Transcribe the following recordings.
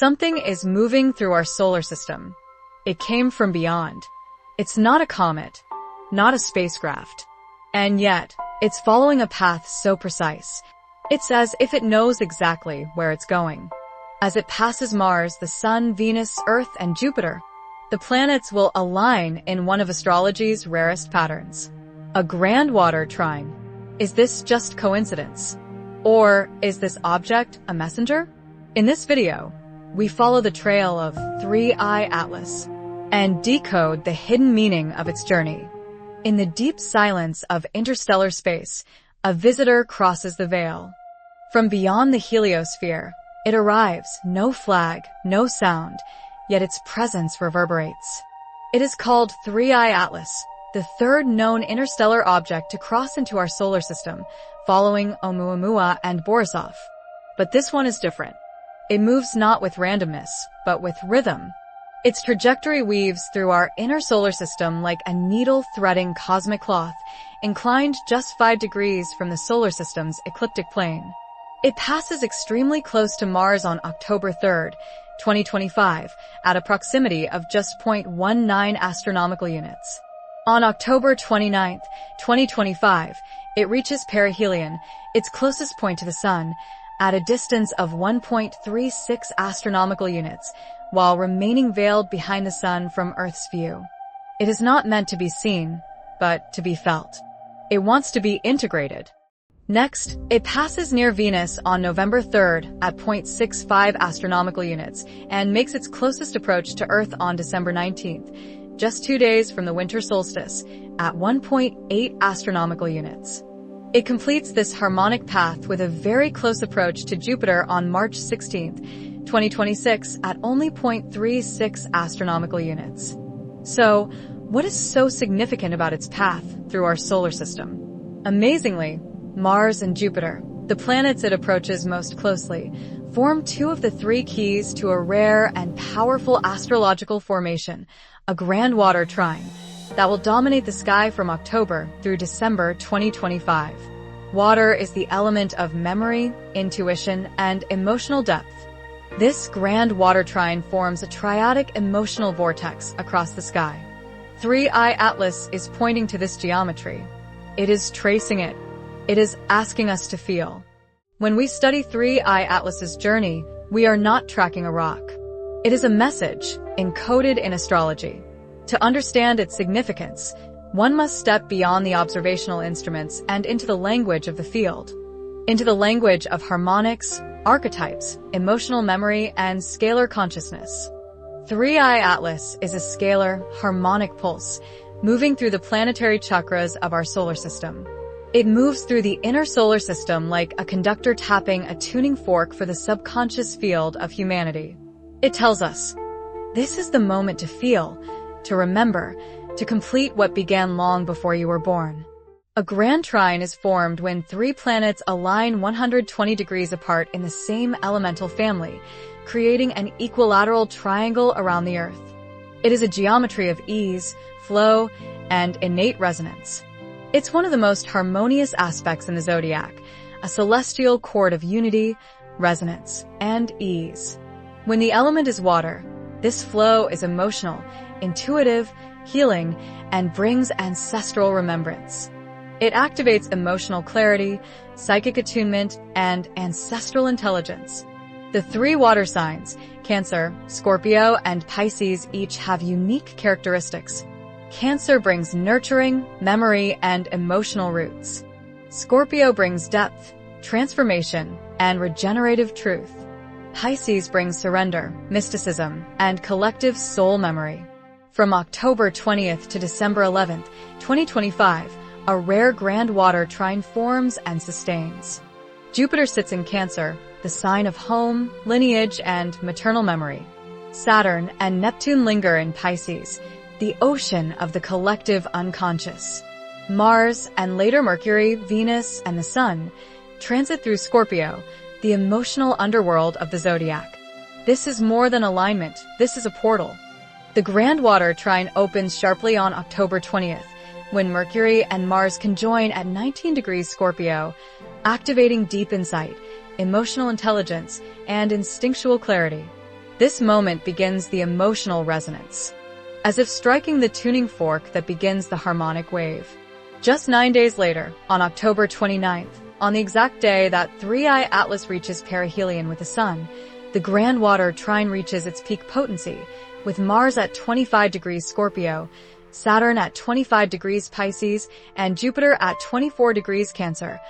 Something is moving through our solar system. It came from beyond. It's not a comet, not a spacecraft. And yet, it's following a path so precise. It's as if it knows exactly where it's going. As it passes Mars, the Sun, Venus, Earth, and Jupiter, the planets will align in one of astrology's rarest patterns. A Grand Water Trine. Is this just coincidence? Or is this object a messenger? In this video, we follow the trail of 3-Eye Atlas and decode the hidden meaning of its journey. In the deep silence of interstellar space, a visitor crosses the veil. From beyond the heliosphere, it arrives, no flag, no sound, yet its presence reverberates. It is called 3-Eye Atlas, the third known interstellar object to cross into our solar system, following Oumuamua and Borisov. But this one is different. It moves not with randomness, but with rhythm. Its trajectory weaves through our inner solar system like a needle threading cosmic cloth, inclined just 5 degrees from the solar system's ecliptic plane. It passes extremely close to Mars on October 3, 2025, at a proximity of just 0.19 astronomical units. On October 29, 2025, it reaches perihelion, its closest point to the Sun, at a distance of 1.36 astronomical units, while remaining veiled behind the Sun from Earth's view. It is not meant to be seen, but to be felt. It wants to be integrated. Next, it passes near Venus on November 3rd at 0.65 astronomical units and makes its closest approach to Earth on December 19th, just 2 days from the winter solstice, at 1.8 astronomical units. It completes this harmonic path with a very close approach to Jupiter on March 16, 2026 at only 0.36 astronomical units. So, what is so significant about its path through our solar system? Amazingly, Mars and Jupiter, the planets it approaches most closely, form 2 of the 3 keys to a rare and powerful astrological formation, a Grand Water Trine, that will dominate the sky from October through December 2025. Water is the element of memory, intuition, and emotional depth. This Grand Water Trine forms a triadic emotional vortex across the sky. 3-Eye Atlas is pointing to this geometry. It is tracing it. It is asking us to feel. When we study 3-Eye Atlas's journey, we are not tracking a rock. It is a message encoded in astrology. To understand its significance, one must step beyond the observational instruments and into the language of the field, into the language of harmonics, archetypes, emotional memory, and scalar consciousness. 3-Eye Atlas is a scalar, harmonic pulse, moving through the planetary chakras of our solar system. It moves through the inner solar system like a conductor tapping a tuning fork for the subconscious field of humanity. It tells us, this is the moment to feel, to remember, to complete what began long before you were born. A grand trine is formed when 3 planets align 120 degrees apart in the same elemental family, creating an equilateral triangle around the Earth. It is a geometry of ease, flow, and innate resonance. It's one of the most harmonious aspects in the zodiac, a celestial chord of unity, resonance, and ease. When the element is water, this flow is emotional, intuitive, healing, and brings ancestral remembrance. It activates emotional clarity, psychic attunement, and ancestral intelligence. The 3 water signs, Cancer, Scorpio, and Pisces, each have unique characteristics. Cancer brings nurturing, memory, and emotional roots. Scorpio brings depth, transformation, and regenerative truth. Pisces brings surrender, mysticism, and collective soul memory. From October 20th to December 11th, 2025, a rare Grand Water Trine forms and sustains. Jupiter sits in Cancer, the sign of home, lineage, and maternal memory. Saturn and Neptune linger in Pisces, the ocean of the collective unconscious. Mars and later Mercury, Venus, and the Sun transit through Scorpio, the emotional underworld of the zodiac. This is more than alignment, this is a portal. The Grand Water Trine opens sharply on October 20th, when Mercury and Mars conjoin at 19 degrees Scorpio, activating deep insight, emotional intelligence, and instinctual clarity. This moment begins the emotional resonance, as if striking the tuning fork that begins the harmonic wave. Just 9 days later, on October 29th, on the exact day that 3i Atlas reaches perihelion with the Sun, the Grand Water Trine reaches its peak potency, with Mars at 25 degrees Scorpio, Saturn at 25 degrees Pisces, and Jupiter at 24 degrees Cancer.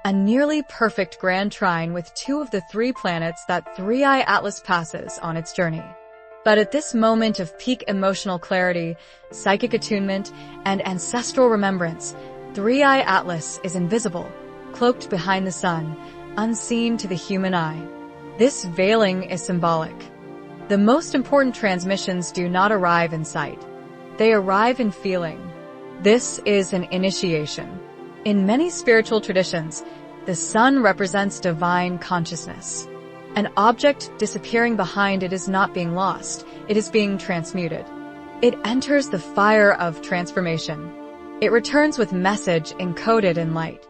A nearly perfect grand trine with 2 of the 3 planets that 3i Atlas passes on its journey. But at this moment of peak emotional clarity, psychic attunement, and ancestral remembrance, 3i Atlas is invisible, cloaked behind the Sun, unseen to the human eye. This veiling is symbolic. The most important transmissions do not arrive in sight. They arrive in feeling. This is an initiation. In many spiritual traditions, the Sun represents divine consciousness. An object disappearing behind it is not being lost, it is being transmuted. It enters the fire of transformation. It returns with message encoded in light.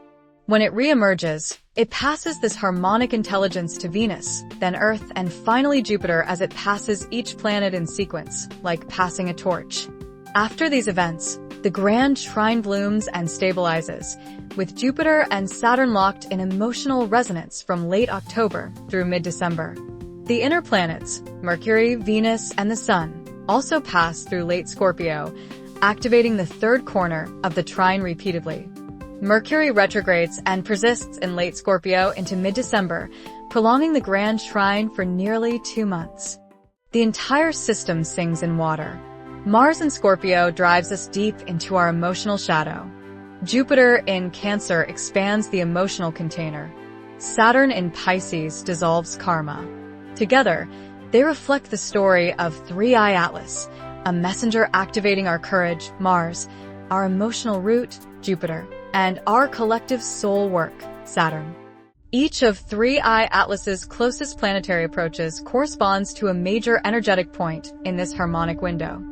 When it reemerges, it passes this harmonic intelligence to Venus, then Earth, and finally Jupiter as it passes each planet in sequence, like passing a torch. After these events, the grand trine blooms and stabilizes, with Jupiter and Saturn locked in emotional resonance from late October through mid-December. The inner planets, Mercury, Venus, and the Sun, also pass through late Scorpio, activating the third corner of the trine repeatedly. Mercury retrogrades and persists in late Scorpio into mid-December, prolonging the grand trine for nearly 2 months. The entire system sings in water. Mars in Scorpio drives us deep into our emotional shadow. Jupiter in Cancer expands the emotional container. Saturn in Pisces dissolves karma. Together, they reflect the story of 3i Atlas, a messenger activating our courage, Mars, our emotional root, Jupiter, and our collective soul work, Saturn. Each of 3i Atlas's closest planetary approaches corresponds to a major energetic point in this harmonic window.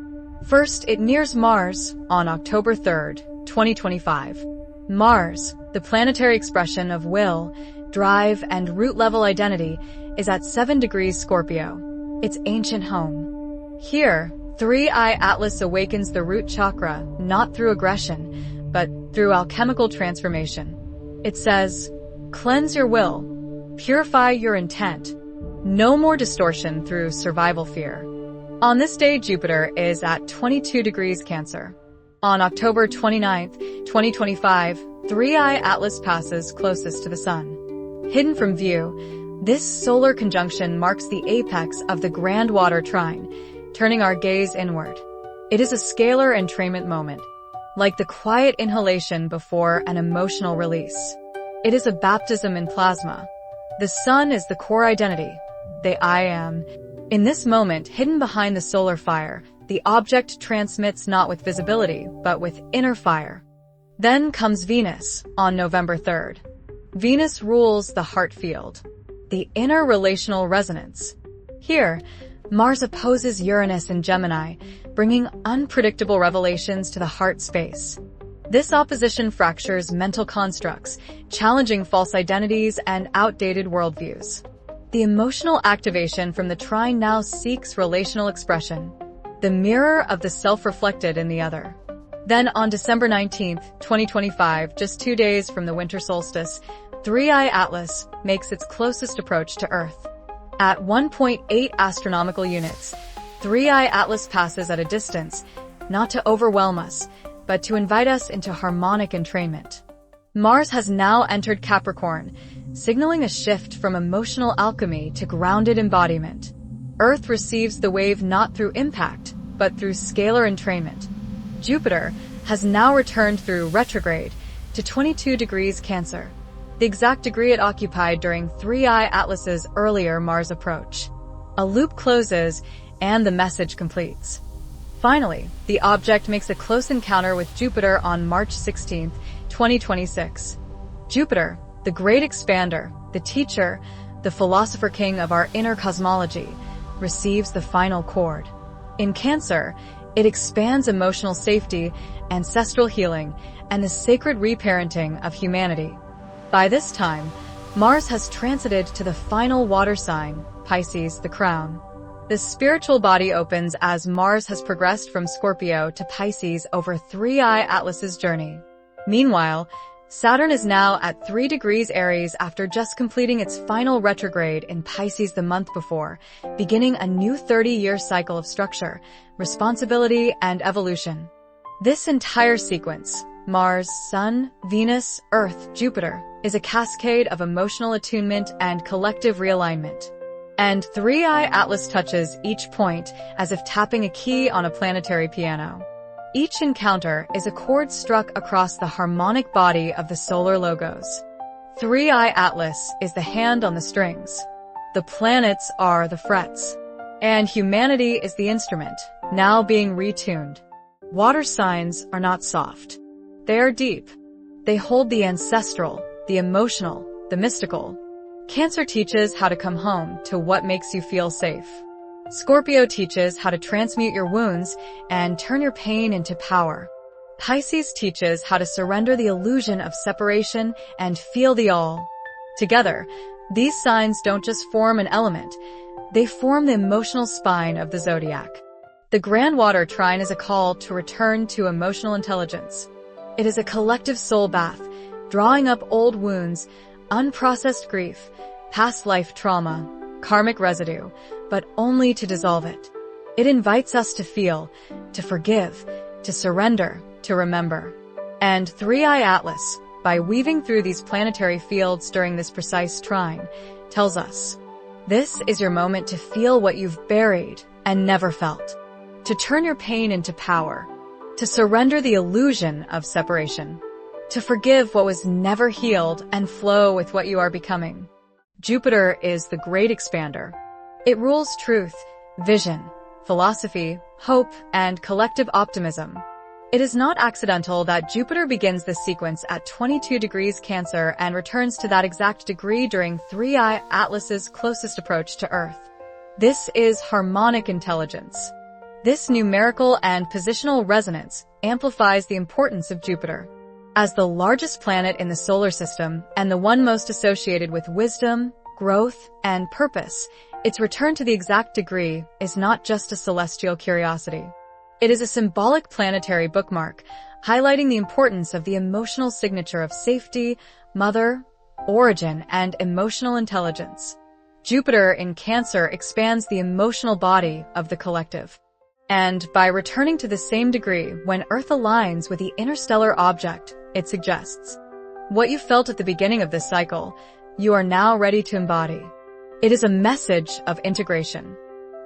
First, it nears Mars on October 3rd, 2025. Mars, the planetary expression of will, drive, and root-level identity, is at 7 degrees Scorpio, its ancient home. Here, 3i Atlas awakens the root chakra not through aggression, but through alchemical transformation. It says, "Cleanse your will, purify your intent, no more distortion through survival fear." On this day, Jupiter is at 22 degrees Cancer. On October 29th, 2025, 3i Atlas passes closest to the Sun. Hidden from view, this solar conjunction marks the apex of the Grand Water Trine, turning our gaze inward. It is a scalar entrainment moment, like the quiet inhalation before an emotional release. It is a baptism in plasma. The Sun is the core identity, the I am. In this moment, hidden behind the solar fire, the object transmits not with visibility, but with inner fire. Then comes Venus, on November 3rd. Venus rules the heart field, the inner relational resonance. Here, Mars opposes Uranus in Gemini, bringing unpredictable revelations to the heart space. This opposition fractures mental constructs, challenging false identities and outdated worldviews. The emotional activation from the trine now seeks relational expression, the mirror of the self reflected in the other. Then on December 19th, 2025, just 2 days from the winter solstice, 3i Atlas makes its closest approach to Earth. At 1.8 astronomical units, 3i Atlas passes at a distance, not to overwhelm us, but to invite us into harmonic entrainment. Mars has now entered Capricorn, signaling a shift from emotional alchemy to grounded embodiment. Earth receives the wave not through impact, but through scalar entrainment. Jupiter has now returned through retrograde to 22 degrees Cancer, the exact degree it occupied during 3i Atlas's earlier Mars approach. A loop closes, and the message completes. Finally, the object makes a close encounter with Jupiter on March 16, 2026. Jupiter, the great expander, the teacher, the philosopher king of our inner cosmology, receives the final chord. In Cancer, it expands emotional safety, ancestral healing, and the sacred reparenting of humanity. By this time, Mars has transited to the final water sign, Pisces, the crown. The spiritual body opens as Mars has progressed from Scorpio to Pisces over 3i Atlas's journey. Meanwhile, Saturn is now at 3 degrees Aries after just completing its final retrograde in Pisces the month before, beginning a new 30-year cycle of structure, responsibility, and evolution. This entire sequence, Mars, Sun, Venus, Earth, Jupiter, is a cascade of emotional attunement and collective realignment. And 3i Atlas touches each point as if tapping a key on a planetary piano. Each encounter is a chord struck across the harmonic body of the solar logos. 3i Atlas is the hand on the strings. The planets are the frets. And humanity is the instrument, now being retuned. Water signs are not soft. They are deep. They hold the ancestral, the emotional, the mystical. Cancer teaches how to come home to what makes you feel safe. Scorpio teaches how to transmute your wounds and turn your pain into power. Pisces teaches how to surrender the illusion of separation and feel the all. Together, these signs don't just form an element, they form the emotional spine of the zodiac. The Grand Water Trine is a call to return to emotional intelligence. It is a collective soul bath, drawing up old wounds, unprocessed grief, past life trauma, karmic residue, but only to dissolve it. It invites us to feel, to forgive, to surrender, to remember. And 3i Atlas, by weaving through these planetary fields during this precise trine, tells us, this is your moment to feel what you've buried and never felt, to turn your pain into power, to surrender the illusion of separation, to forgive what was never healed and flow with what you are becoming. Jupiter is the great expander. It rules truth, vision, philosophy, hope, and collective optimism. It is not accidental that Jupiter begins this sequence at 22 degrees Cancer and returns to that exact degree during 3i Atlas's closest approach to Earth. This is harmonic intelligence. This numerical and positional resonance amplifies the importance of Jupiter. As the largest planet in the solar system and the one most associated with wisdom, growth, and purpose, its return to the exact degree is not just a celestial curiosity. It is a symbolic planetary bookmark, highlighting the importance of the emotional signature of safety, mother, origin, and emotional intelligence. Jupiter in Cancer expands the emotional body of the collective. And by returning to the same degree when Earth aligns with the interstellar object, it suggests, what you felt at the beginning of this cycle, you are now ready to embody. It is a message of integration.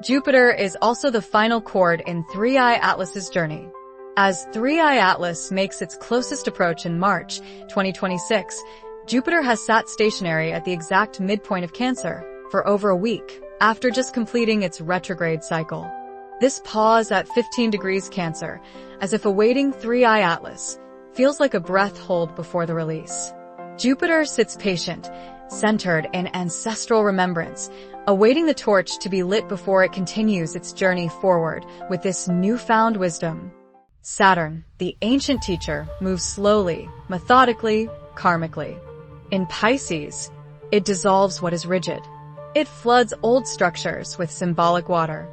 Jupiter is also the final chord in 3i Atlas's journey. As 3i Atlas makes its closest approach in March 2026, Jupiter has sat stationary at the exact midpoint of Cancer for over a week after just completing its retrograde cycle. This pause at 15 degrees Cancer, as if awaiting 3i Atlas, feels like a breath hold before the release. Jupiter sits patient, centered in ancestral remembrance, awaiting the torch to be lit before it continues its journey forward with this newfound wisdom. Saturn, the ancient teacher, moves slowly, methodically, karmically. In Pisces, it dissolves what is rigid. It floods old structures with symbolic water.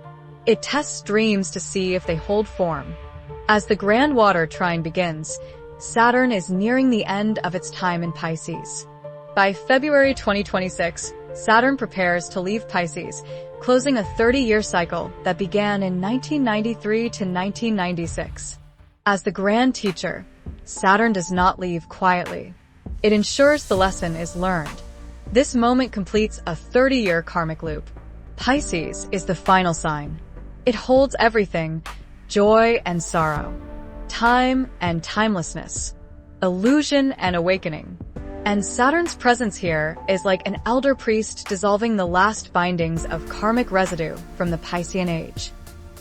It tests dreams to see if they hold form. As the Grand Water Trine begins, Saturn is nearing the end of its time in Pisces. By February 2026, Saturn prepares to leave Pisces, closing a 30-year cycle that began in 1993 to 1996. As the Grand Teacher, Saturn does not leave quietly. It ensures the lesson is learned. This moment completes a 30-year karmic loop. Pisces is the final sign. It holds everything, joy and sorrow, time and timelessness, illusion and awakening. And Saturn's presence here is like an elder priest dissolving the last bindings of karmic residue from the Piscean age.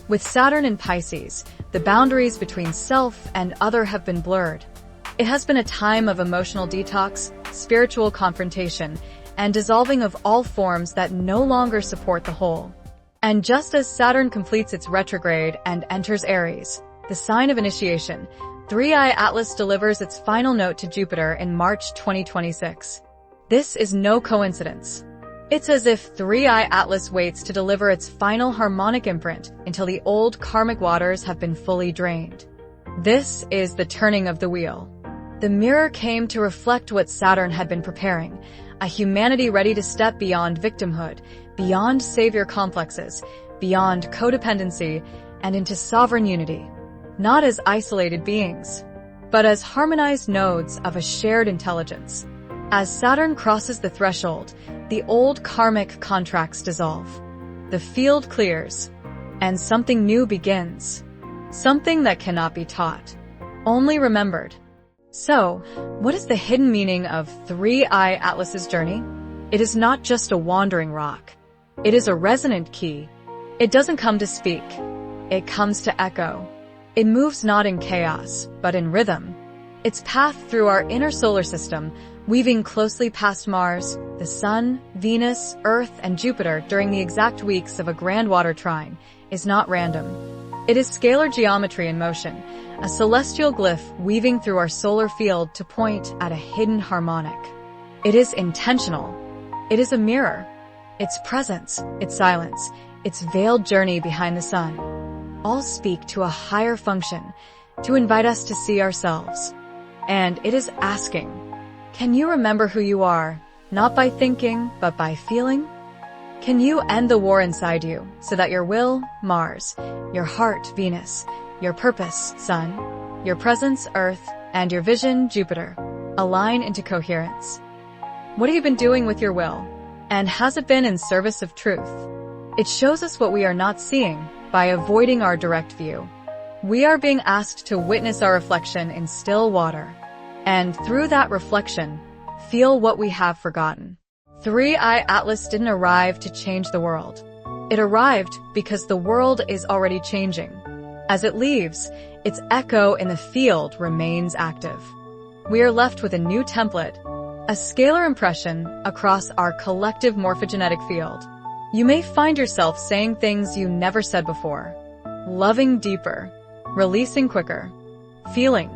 With Saturn in Pisces, the boundaries between self and other have been blurred. It has been a time of emotional detox, spiritual confrontation, and dissolving of all forms that no longer support the whole. And just as Saturn completes its retrograde and enters Aries, the sign of initiation, 3i Atlas delivers its final note to Jupiter in March 2026. This is no coincidence. It's as if Three-Eye Atlas waits to deliver its final harmonic imprint until the old karmic waters have been fully drained. This is the turning of the wheel. The mirror came to reflect what Saturn had been preparing, a humanity ready to step beyond victimhood, beyond savior complexes, beyond codependency, and into sovereign unity, not as isolated beings, but as harmonized nodes of a shared intelligence. As Saturn crosses the threshold, the old karmic contracts dissolve. The field clears, and something new begins. Something that cannot be taught, only remembered. So, what is the hidden meaning of Three-Eye Atlas's journey? It is not just a wandering rock. It is a resonant key. It doesn't come to speak. It comes to echo. It moves not in chaos, but in rhythm. Its path through our inner solar system, weaving closely past Mars, the Sun, Venus, Earth, and Jupiter during the exact weeks of a Grand Water Trine, is not random. It is scalar geometry in motion, a celestial glyph weaving through our solar field to point at a hidden harmonic. It is intentional. It is a mirror. Its presence, its silence, its veiled journey behind the sun, all speak to a higher function, to invite us to see ourselves. And it is asking, can you remember who you are, not by thinking, but by feeling? Can you end the war inside you so that your will, Mars, your heart, Venus, your purpose, Sun, your presence, Earth, and your vision, Jupiter, align into coherence? What have you been doing with your will? And has it been in service of truth? It shows us what we are not seeing by avoiding our direct view. We are being asked to witness our reflection in still water, and through that reflection, feel what we have forgotten. Three-Eye Atlas didn't arrive to change the world. It arrived because the world is already changing. As it leaves, its echo in the field remains active. We are left with a new template, a scalar impression across our collective morphogenetic field. You may find yourself saying things you never said before, loving deeper, releasing quicker, feeling.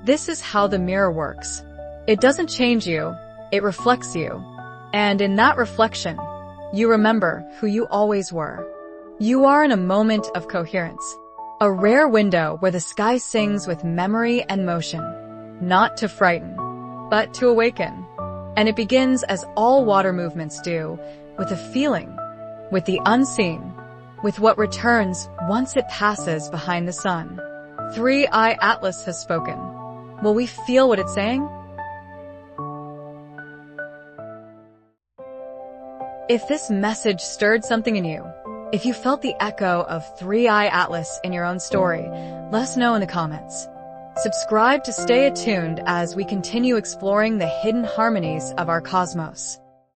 This is how the mirror works. It doesn't change you, it reflects you. And in that reflection, you remember who you always were. You are in a moment of coherence, a rare window where the sky sings with memory and motion, not to frighten, but to awaken. And it begins as all water movements do, with a feeling, with the unseen, with what returns once it passes behind the sun. Three-Eye Atlas has spoken. Will we feel what it's saying? If this message stirred something in you, if you felt the echo of Three-Eye Atlas in your own story, let us know in the comments. Subscribe to stay attuned as we continue exploring the hidden harmonies of our cosmos.